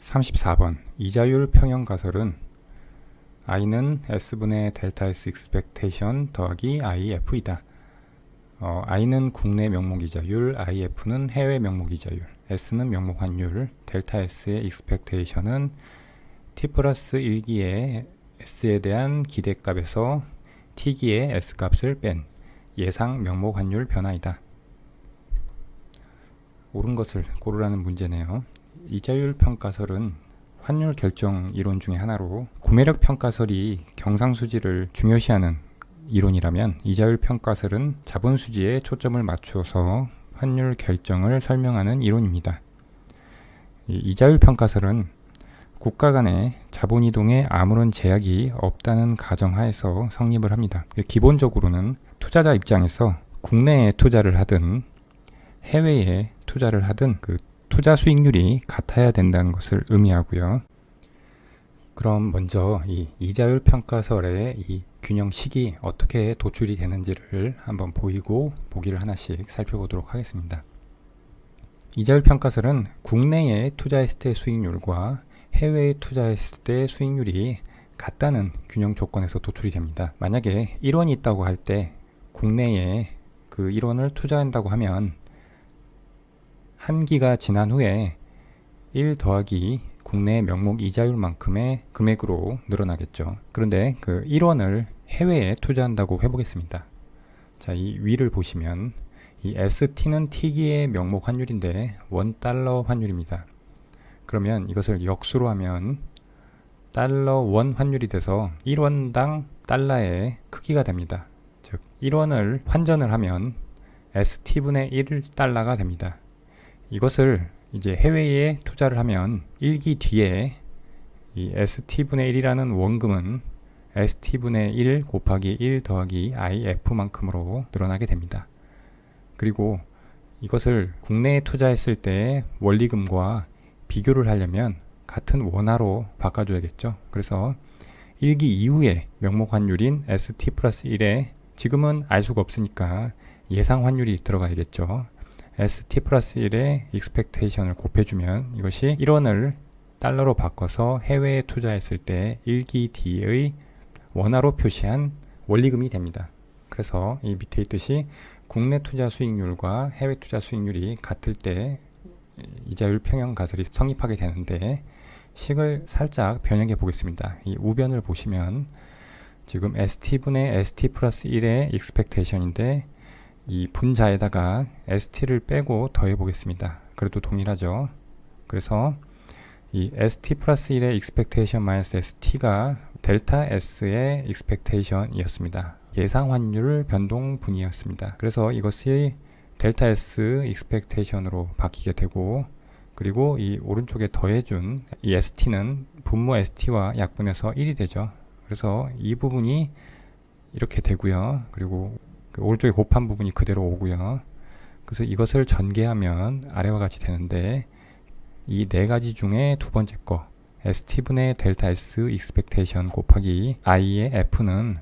34번 이자율 평형가설은 i는 s분의 델타 s expectation 더하기 if이다. i는 국내 명목이자율, if는 해외 명목이자율, s는 명목환율, 델타 s의 expectation은 t 플러스 1기의 s에 대한 기대값에서 t기의 s값을 뺀 예상 명목환율 변화이다. 옳은 것을 고르라는 문제네요. 이자율 평가설은 환율 결정 이론 중에 하나로, 구매력 평가설이 경상수지를 중요시하는 이론이라면 이자율 평가설은 자본수지에 초점을 맞추어서 환율 결정을 설명하는 이론입니다. 이자율 평가설은 국가 간의 자본이동에 아무런 제약이 없다는 가정하에서 성립을 합니다. 기본적으로는 투자자 입장에서 국내에 투자를 하든 해외에 투자를 하든 그 투자 수익률이 같아야 된다는 것을 의미하고요. 그럼 먼저 이 이자율 평가설의 이 균형식이 어떻게 도출이 되는지를 한번 보기를 하나씩 살펴보도록 하겠습니다. 이자율 평가설은 국내에 투자했을 때 수익률과 해외에 투자했을 때 수익률이 같다는 균형 조건에서 도출이 됩니다. 만약에 1원이 있다고 할 때 국내에 그 1원을 투자한다고 하면 한 기가 지난 후에 1 더하기 국내 명목 이자율만큼의 금액으로 늘어나겠죠. 그런데 그 1원을 해외에 투자한다고 해보겠습니다. 자, 이 위를 보시면 이 ST는 T기의 명목 환율인데 $1 환율입니다. 그러면 이것을 역수로 하면 $1 환율이 돼서 1원당 달러의 크기가 됩니다. 즉 1원을 환전을 하면 ST분의 1달러가 됩니다. 이것을 이제 해외에 투자를 하면 1기 뒤에 이 ST분의 1이라는 원금은 ST분의 1 곱하기 1 더하기 IF만큼으로 늘어나게 됩니다. 그리고 이것을 국내에 투자했을 때 원리금과 비교를 하려면 같은 원화로 바꿔줘야겠죠. 그래서 1기 이후에 명목 환율인 ST 플러스 1에 지금은 알 수가 없으니까 예상 환율이 들어가야겠죠. ST 플러스 1의 expectation을 곱해주면 이것이 1원을 달러로 바꿔서 해외에 투자했을 때 1기 뒤의 원화로 표시한 원리금이 됩니다. 그래서 이 밑에 있듯이 국내 투자 수익률과 해외 투자 수익률이 같을 때 이자율 평형 가설이 성립하게 되는데, 식을 살짝 변형해 보겠습니다. 이 우변을 보시면 지금 ST분의 ST 플러스 1의 expectation인데 이 분자에다가 ST를 빼고 더해 보겠습니다. 그래도 동일하죠. 그래서 이 ST 플러스 1의 expectation 마이너스 ST가 델타 S의 expectation 이었습니다. 예상 환율 변동분이었습니다. 그래서 이것이 델타 S expectation으로 바뀌게 되고, 그리고 이 오른쪽에 더해준 이 ST는 분모 ST와 약분해서 1이 되죠. 그래서 이 부분이 이렇게 되고요. 그리고 그 오른쪽에 곱한 부분이 그대로 오고요. 그래서 이것을 전개하면 아래와 같이 되는데, 이 네 가지 중에 두 번째 거 ST분의 델타 S expectation 곱하기 I의 F는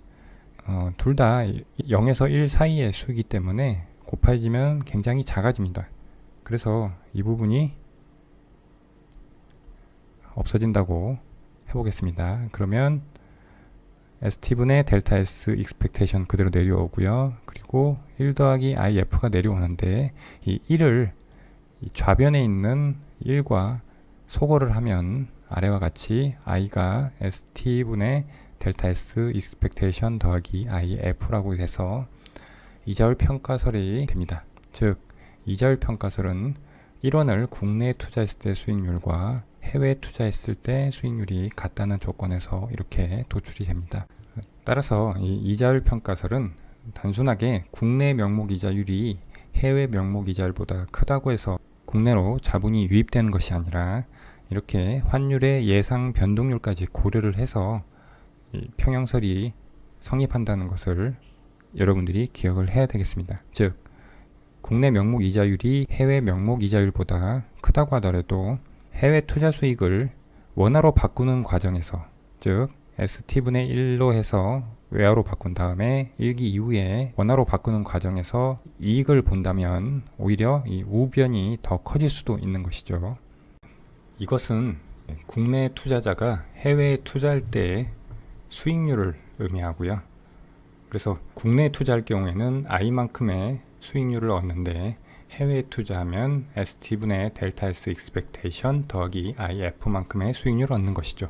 둘 다 0에서 1 사이의 수이기 때문에 곱해지면 굉장히 작아집니다. 그래서 이 부분이 없어진다고 해보겠습니다. 그러면 ST분의 델타 S expectation 그대로 내려오고요. 그리고 1 더하기 IF가 내려오는데 이 1을 이 좌변에 있는 1과 소거를 하면 아래와 같이 I가 ST분의 델타 S expectation 더하기 IF라고 해서 이자율 평가설이 됩니다. 즉 이자율 평가설은 1원을 국내에 투자했을 때 수익률과 해외에 투자했을 때 수익률이 같다는 조건에서 이렇게 도출이 됩니다. 따라서 이 이자율 평가설은 단순하게 국내 명목 이자율이 해외 명목 이자율보다 크다고 해서 국내로 자본이 유입되는 것이 아니라 이렇게 환율의 예상 변동률까지 고려를 해서 이 평형설이 성립한다는 것을 여러분들이 기억을 해야 되겠습니다. 즉 국내 명목 이자율이 해외 명목 이자율보다 크다고 하더라도 해외 투자 수익을 원화로 바꾸는 과정에서, 즉 ST분의 1로 해서 외화로 바꾼 다음에 1기 이후에 원화로 바꾸는 과정에서 이익을 본다면 오히려 이 우변이 더 커질 수도 있는 것이죠. 이것은 국내 투자자가 해외에 투자할 때의 수익률을 의미하고요. 그래서 국내에 투자할 경우에는 I만큼의 수익률을 얻는데 해외에 투자하면 ST분의 델타 S expectation 더하기 IF만큼의 수익률을 얻는 것이죠.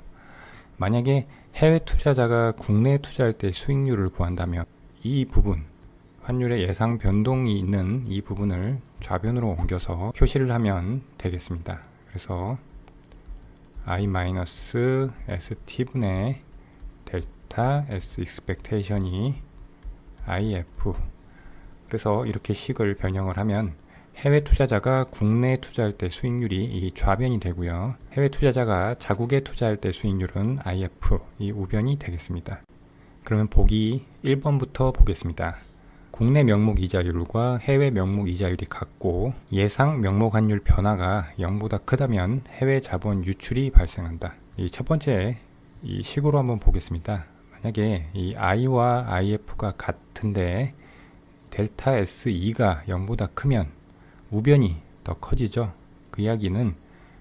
만약에 해외 투자자가 국내에 투자할 때 수익률을 구한다면 이 부분, 환율의 예상 변동이 있는 이 부분을 좌변으로 옮겨서 표시를 하면 되겠습니다. 그래서 I-ST분의 델타 S expectation이 IF, 그래서 이렇게 식을 변형을 하면 해외 투자자가 국내에 투자할 때 수익률이 이 좌변이 되고요. 해외 투자자가 자국에 투자할 때 수익률은 IF, 이 우변이 되겠습니다. 그러면 보기 1번부터 보겠습니다. 국내 명목 이자율과 해외 명목 이자율이 같고 예상 명목 환율 변화가 0보다 크다면 해외 자본 유출이 발생한다. 이 첫 번째 이 식으로 한번 보겠습니다. 만약에 이 I와 IF가 같은데 델타 S2가 0보다 크면 우변이 더 커지죠. 그 이야기는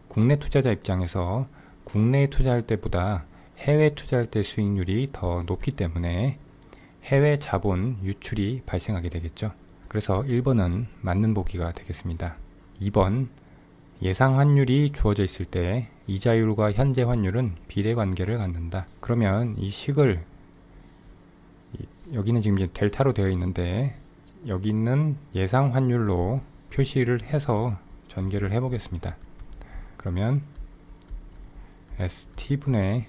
국내 투자자 입장에서 국내에 투자할 때보다 해외 투자할 때 수익률이 더 높기 때문에 해외 자본 유출이 발생하게 되겠죠. 그래서 1번은 맞는 보기가 되겠습니다. 2번, 예상 환율이 주어져 있을 때 이자율과 현재 환율은 비례관계를 갖는다. 그러면 이 식을 여기는 지금 이제 델타로 되어 있는데 여기 있는 예상 환율로 표시를 해서 전개를 해 보겠습니다. 그러면 ST분의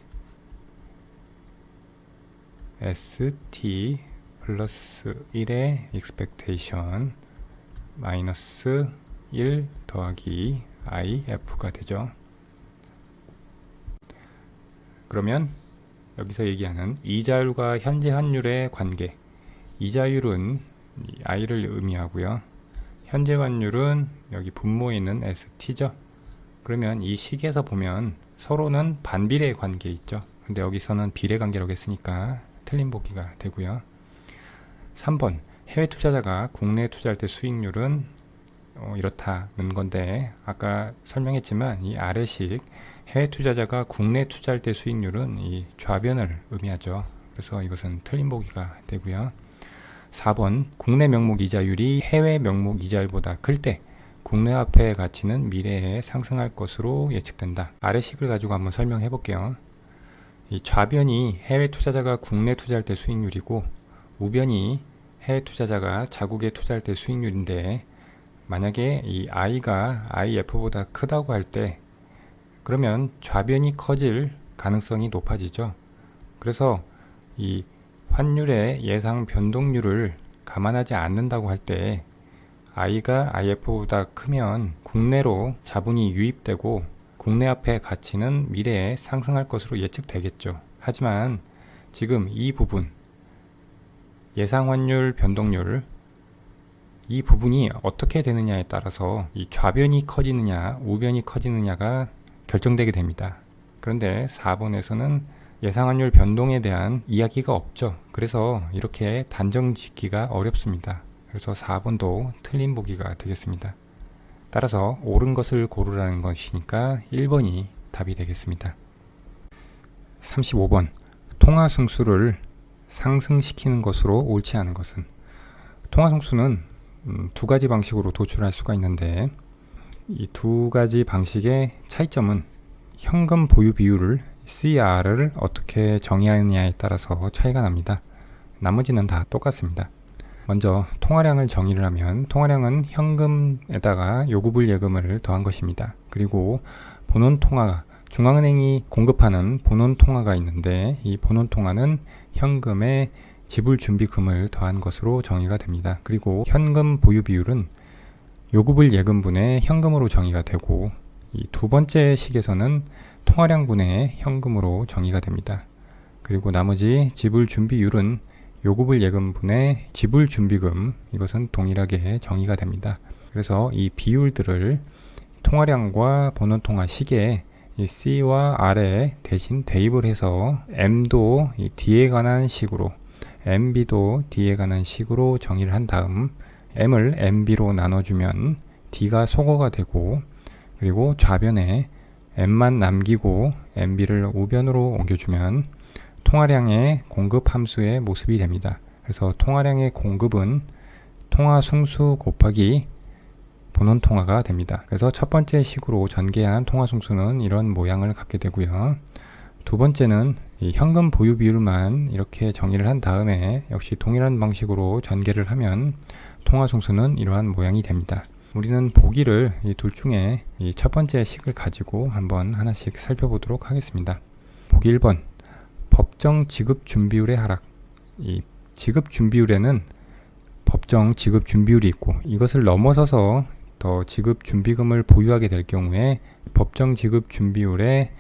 ST 플러스 1의 expectation 마이너스 1 더하기 IF가 되죠. 그러면 여기서 얘기하는 이자율과 현재 환율의 관계, 이자율은 I를 의미하고요. 현재 환율은 여기 분모에 있는 ST죠. 그러면 이 식에서 보면 서로는 반비례 관계에 있죠. 근데 여기서는 비례 관계라고 했으니까 틀린 보기가 되고요. 3번, 해외 투자자가 국내에 투자할 때 수익률은 이렇다는 건데 아까 설명했지만 이 아래식 해외 투자자가 국내 투자할 때 수익률은 이 좌변을 의미하죠. 그래서 이것은 틀린 보기가 되고요. 4번, 국내 명목 이자율이 해외 명목 이자율보다 클 때 국내 화폐의 가치는 미래에 상승할 것으로 예측된다. 아래식을 가지고 한번 설명해 볼게요. 이 좌변이 해외 투자자가 국내 투자할 때 수익률이고 우변이 해외 투자자가 자국에 투자할 때 수익률인데 만약에 이 I가 IF보다 크다고 할 때 그러면 좌변이 커질 가능성이 높아지죠. 그래서 이 환율의 예상 변동률을 감안하지 않는다고 할 때 I가 IF보다 크면 국내로 자본이 유입되고 국내 화폐의 가치는 미래에 상승할 것으로 예측되겠죠. 하지만 지금 이 부분 예상 환율 변동률 이 부분이 어떻게 되느냐에 따라서 이 좌변이 커지느냐 우변이 커지느냐가 결정되게 됩니다. 그런데 4번에서는 예상 환율 변동에 대한 이야기가 없죠. 그래서 이렇게 단정 짓기가 어렵습니다. 그래서 4번도 틀린 보기가 되겠습니다. 따라서 옳은 것을 고르라는 것이니까 1번이 답이 되겠습니다. 35번, 통화 승수를 상승시키는 것으로 옳지 않은 것은? 통화 승수는 두 가지 방식으로 도출할 수가 있는데 이 두 가지 방식의 차이점은 현금 보유 비율을 CR을 어떻게 정의하느냐에 따라서 차이가 납니다. 나머지는 다 똑같습니다. 먼저 통화량을 정의를 하면 통화량은 현금에다가 요구불 예금을 더한 것입니다. 그리고 본원 통화가 중앙은행이 공급하는 본원 통화가 있는데 이 본원 통화는 현금에 지불 준비금을 더한 것으로 정의가 됩니다. 그리고 현금 보유 비율은 요구불 예금분의 현금으로 정의가 되고 이 두 번째 식에서는 통화량분의 현금으로 정의가 됩니다. 그리고 나머지 지불 준비율은 요구불 예금분의 지불 준비금, 이것은 동일하게 정의가 됩니다. 그래서 이 비율들을 통화량과 본원통화 식에 이 C와 R에 대신 대입을 해서 M도 이 D에 관한 식으로 MB도 D에 관한 식으로 정의를 한 다음 M을 MB로 나눠주면 D가 소거가 되고 그리고 좌변에 m만 남기고 mb를 우변으로 옮겨주면 통화량의 공급 함수의 모습이 됩니다. 그래서 통화량의 공급은 통화 승수 곱하기 본원 통화가 됩니다. 그래서 첫 번째 식으로 전개한 통화 승수는 이런 모양을 갖게 되고요. 두 번째는 이 현금 보유 비율만 이렇게 정의를 한 다음에 역시 동일한 방식으로 전개를 하면 통화 승수는 이러한 모양이 됩니다. 우리는 보기를 이 둘 중에 이 첫 번째 식을 가지고 한번 하나씩 살펴보도록 하겠습니다. 보기 1번 법정 지급 준비율의 하락. 이 지급 준비율에는 법정 지급 준비율이 있고 이것을 넘어서서 더 지급 준비금을 보유하게 될 경우에 법정 지급 준비율에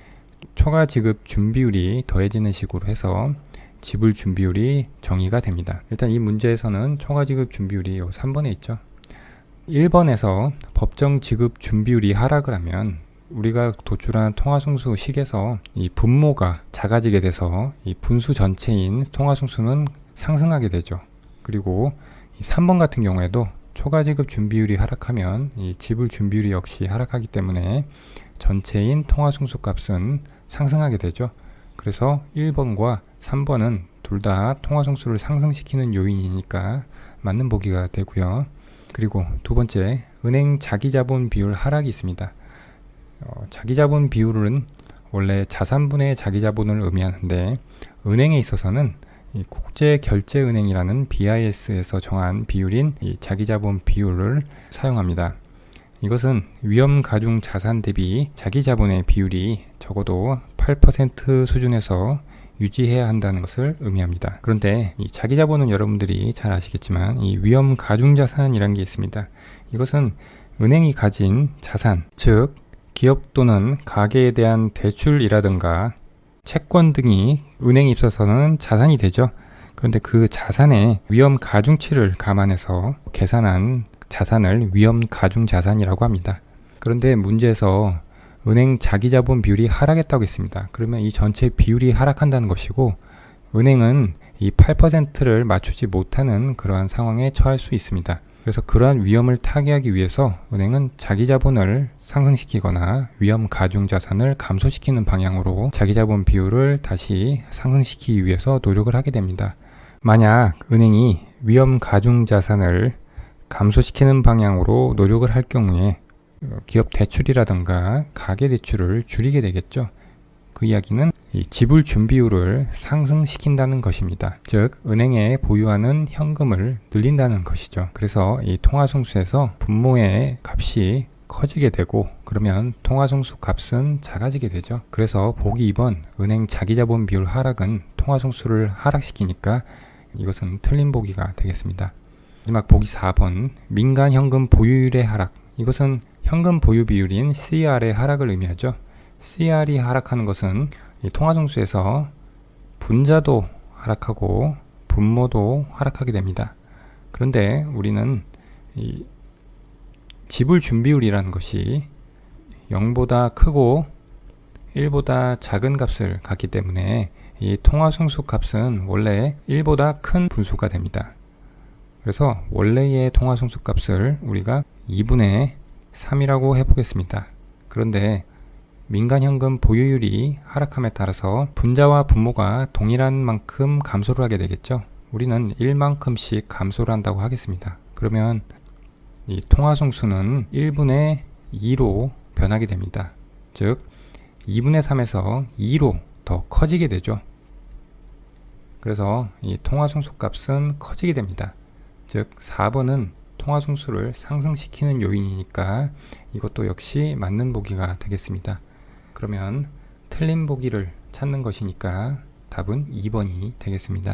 초과 지급 준비율이 더해지는 식으로 해서 지불 준비율이 정의가 됩니다. 일단 이 문제에서는 초과 지급 준비율이 3번에 있죠. 1번에서 법정 지급 준비율이 하락을 하면 우리가 도출한 통화승수 식에서 이 분모가 작아지게 돼서 이 분수 전체인 통화승수는 상승하게 되죠. 그리고 이 3번 같은 경우에도 초과 지급 준비율이 하락하면 이 지불 준비율이 역시 하락하기 때문에 전체인 통화승수 값은 상승하게 되죠. 그래서 1번과 3번은 둘 다 통화승수를 상승시키는 요인이니까 맞는 보기가 되고요. 그리고 두 번째, 은행 자기자본 비율 하락이 있습니다. 자기자본 비율은 원래 자산분의 자기자본을 의미하는데 은행에 있어서는 이 국제결제은행이라는 BIS에서 정한 비율인 이 자기자본 비율을 사용합니다. 이것은 위험가중 자산 대비 자기자본의 비율이 적어도 8% 수준에서 유지해야 한다는 것을 의미합니다. 그런데 이 자기자본은 여러분들이 잘 아시겠지만 이 위험가중자산이라는 게 있습니다. 이것은 은행이 가진 자산, 즉 기업 또는 가계에 대한 대출이라든가 채권 등이 은행에 있어서는 자산이 되죠. 그런데 그 자산의 위험 가중치를 감안해서 계산한 자산을 위험 가중 자산이라고 합니다. 그런데 문제에서 은행 자기자본 비율이 하락했다고 했습니다. 그러면 이 전체 비율이 하락한다는 것이고 은행은 이 8%를 맞추지 못하는 그러한 상황에 처할 수 있습니다. 그래서 그러한 위험을 타개하기 위해서 은행은 자기자본을 상승시키거나 위험 가중 자산을 감소시키는 방향으로 자기자본 비율을 다시 상승시키기 위해서 노력을 하게 됩니다. 만약 은행이 위험 가중 자산을 감소시키는 방향으로 노력을 할 경우에 기업 대출이라든가 가계 대출을 줄이게 되겠죠. 그 이야기는 이 지불 준비율을 상승시킨다는 것입니다. 즉 은행에 보유하는 현금을 늘린다는 것이죠. 그래서 이 통화승수에서 분모의 값이 커지게 되고 그러면 통화승수 값은 작아지게 되죠. 그래서 보기 2번 은행 자기자본 비율 하락은 통화승수를 하락시키니까 이것은 틀린 보기가 되겠습니다. 마지막 보기 4번 민간 현금 보유율의 하락. 이것은 현금 보유 비율인 CR의 하락을 의미하죠. CR이 하락하는 것은 이 통화승수에서 분자도 하락하고 분모도 하락하게 됩니다. 그런데 우리는 이 지불 준비율이라는 것이 0보다 크고 1보다 작은 값을 갖기 때문에 이 통화승수 값은 원래 1보다 큰 분수가 됩니다. 그래서 원래의 통화승수 값을 우리가 2분의 3이라고 해보겠습니다. 그런데 민간현금 보유율이 하락함에 따라서 분자와 분모가 동일한 만큼 감소를 하게 되겠죠. 우리는 1만큼씩 감소를 한다고 하겠습니다. 그러면 이 통화승수는 1분의 2로 변하게 됩니다. 즉 2분의 3에서 2로 더 커지게 되죠. 그래서 이 통화승수 값은 커지게 됩니다. 즉 4번은 통화승수를 상승시키는 요인이니까 이것도 역시 맞는 보기가 되겠습니다. 그러면 틀린 보기를 찾는 것이니까 답은 2번이 되겠습니다.